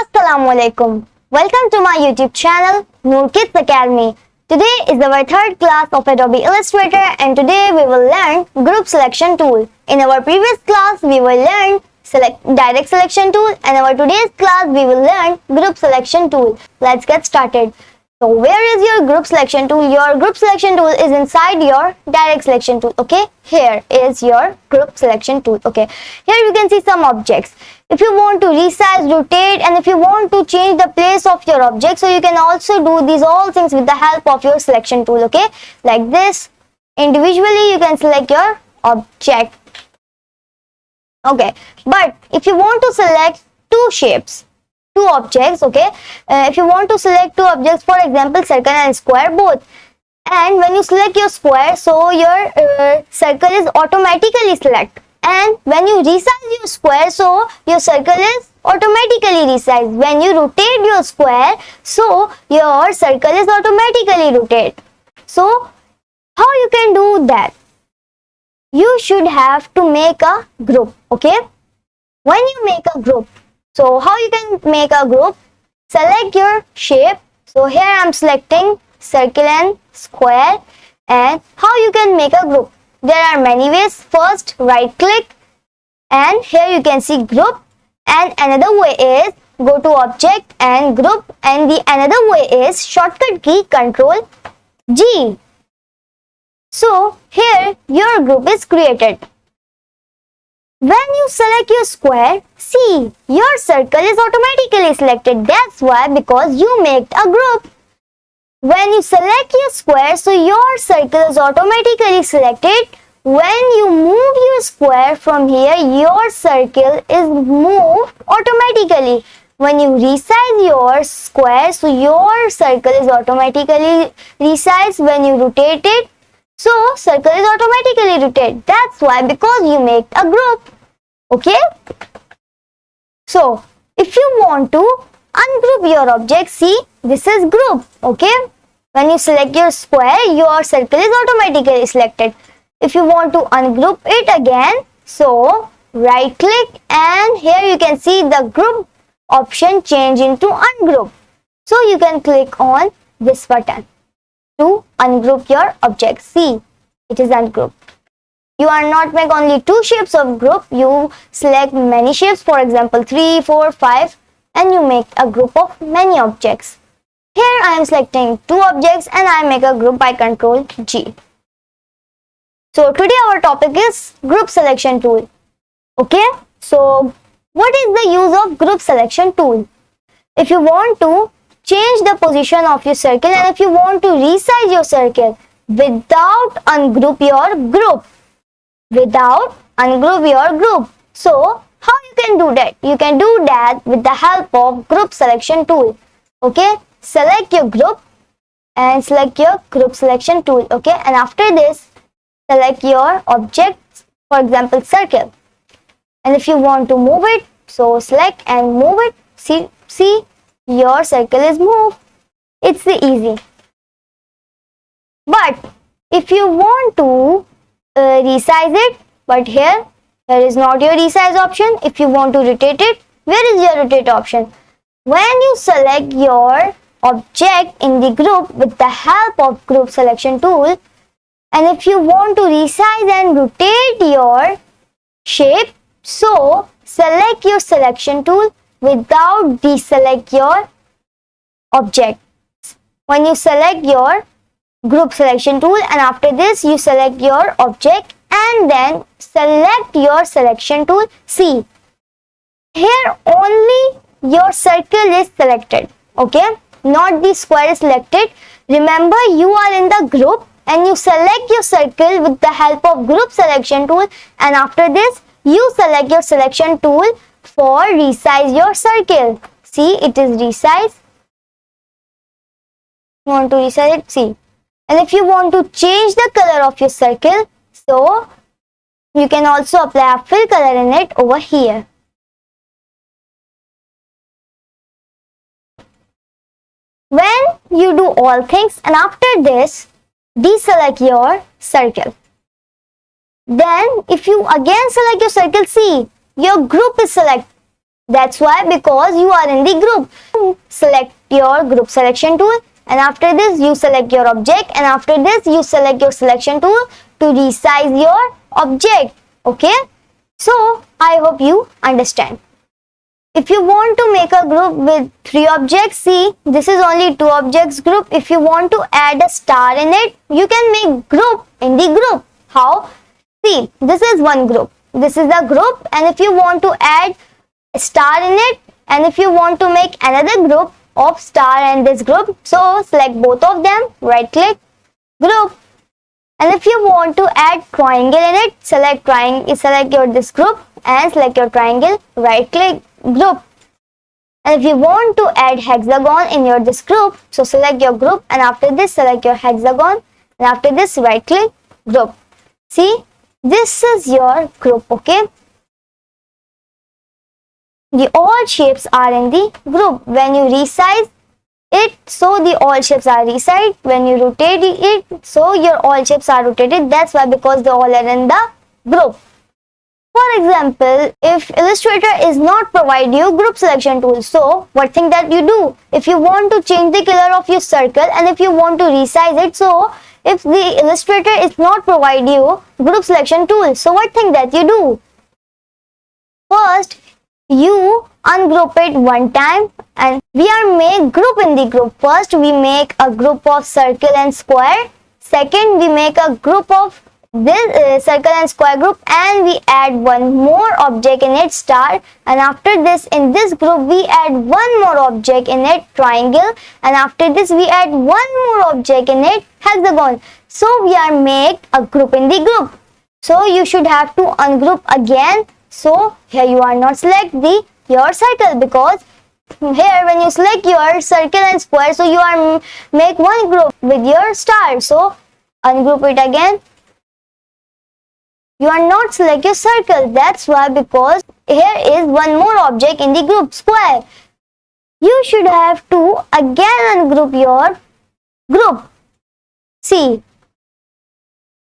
Assalamualaikum. Welcome to my YouTube channel Noor Kids Academy. Today is our third class of Adobe Illustrator and today we will learn group selection tool. In our previous class we will learn direct selection tool and our today's class we will learn group selection tool. Let's get started. So where is your group selection tool? Your group selection tool is inside your direct selection tool. Okay, here is your group selection tool. Okay, here you can see some objects. If you want to resize, rotate, and if you want to change the place of your object, so you can also do these all things with the help of your selection tool. Okay, like this. Individually you can select your object. Okay, but if you want to select two shapes, two objects, okay, if you want to select two objects, for example circle and square both, and when you select your square, so your circle is automatically select, and when you resize your square, so your circle is automatically resized. When you rotate your square, so your circle is automatically rotate. So how you can do that? You should have to make a group. Okay, when you make a group, so how you can make a group? Select your shape. So here I am selecting circle and square. And how you can make a group? There are many ways. First, right click and here you can see group, and another way is go to object and group, and the another way is shortcut key Control G. So here your group is created. When you select your square, see, your circle is automatically selected. That's why, because you made a group. When you select your square, so your circle is automatically selected. When you move your square from here, your circle is moved automatically. When you resize your square, so your circle is automatically resized. When you rotate it, so circle is automatically rotated. That's why, because you make a group. Okay. So if you want to ungroup your object, see, this is group. Okay. When you select your square, your circle is automatically selected. If you want to ungroup it again, so right click and here you can see the group option change into ungroup. So you can click on this button to ungroup your object. See, it is ungrouped. You are not make only two shapes of group, you select many shapes, for example 3, 4, 5, and you make a group of many objects. Here I am selecting two objects and I make a group by Control G. So today our topic is group selection tool. Okay, so what is the use of group selection tool? If you want to change the position of your circle and if you want to resize your circle without ungroup your group, so how you can do that? You can do that with the help of group selection tool. Okay, select your group and select your group selection tool. Okay, and after this select your object, for example circle, and if you want to move it, so select and move it. See, your circle is moved. It's easy. But if you want to resize it, but here is not your resize option. If you want to rotate it, where is your rotate option? When you select your object in the group with the help of group selection tool, and if you want to resize and rotate your shape, so select your selection tool without deselect your object. When you select your group selection tool and after this you select your object and then select your selection tool, see, here only your circle is selected. Okay, not the square is selected. Remember, you are in the group and you select your circle with the help of group selection tool, and after this you select your selection tool for resize your circle. See, it is resize. You want to resize it, see. And if you want to change the color of your circle, so you can also apply a fill color in it over here. When you do all things and after this deselect your circle, then if you again select your circle, see, your group is selected. That's why, because you are in the group. Select your group selection tool, and after this you select your object, and after this you select your selection tool to resize your object. Okay, so I hope you understand. If you want to make a group with 3 objects, see, this is only 2 objects group. If you want to add a star in it, you can make group in the group. How? See, this is one group. This is the group, and if you want to add a star in it, and if you want to make another group of star and this group, so select both of them, right click, group. And if you want to add triangle in it, select your this group and select your triangle, right click, group. And if you want to add hexagon in your this group, so select your group, and after this select your hexagon, and after this right click, group. See, this is your group. Okay, the all shapes are in the group. When you resize it, so the all shapes are resized. When you rotate it, so your all shapes are rotated. That's why, because they all are in the group. For example, if Illustrator is not provide you group selection tool, so what thing that you do? If you want to change the color of your circle, and if you want to resize it, so if the Illustrator is not provide you group selection tool, so what thing that you do? First, you ungroup it one time, and we are make group in the group. First, we make a group of circle and square. Second, we make a group of this circle and square group, and we add one more object in it, star. And after this, in this group, we add one more object in it, triangle. And after this, we add one more object in it, hexagon. So we are make a group in the group. So you should have to ungroup again. So here you are not select your circle, because here when you select your circle and square, so you are make one group with your star. So ungroup it again. You are not select your circle. That's why, because here is one more object in the group, square. You should have to again ungroup your group. See,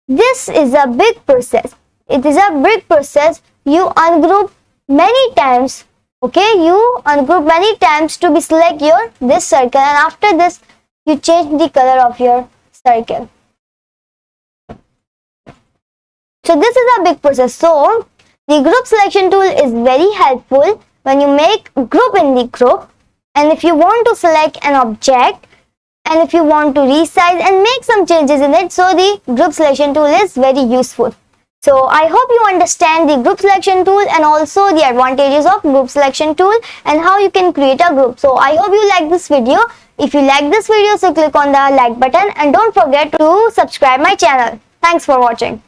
this is a big process. It is a big process. You ungroup many times. Okay, you ungroup many times to be select your this circle, and after this you change the color of your circle. So this is a big process. So the group selection tool is very helpful when you make group in the group, and if you want to select an object, and if you want to resize and make some changes in it, so the group selection tool is very useful. So I hope you understand the group selection tool and also the advantages of group selection tool and how you can create a group. So I hope you like this video. If you like this video, so click on the like button and don't forget to subscribe my channel. Thanks for watching.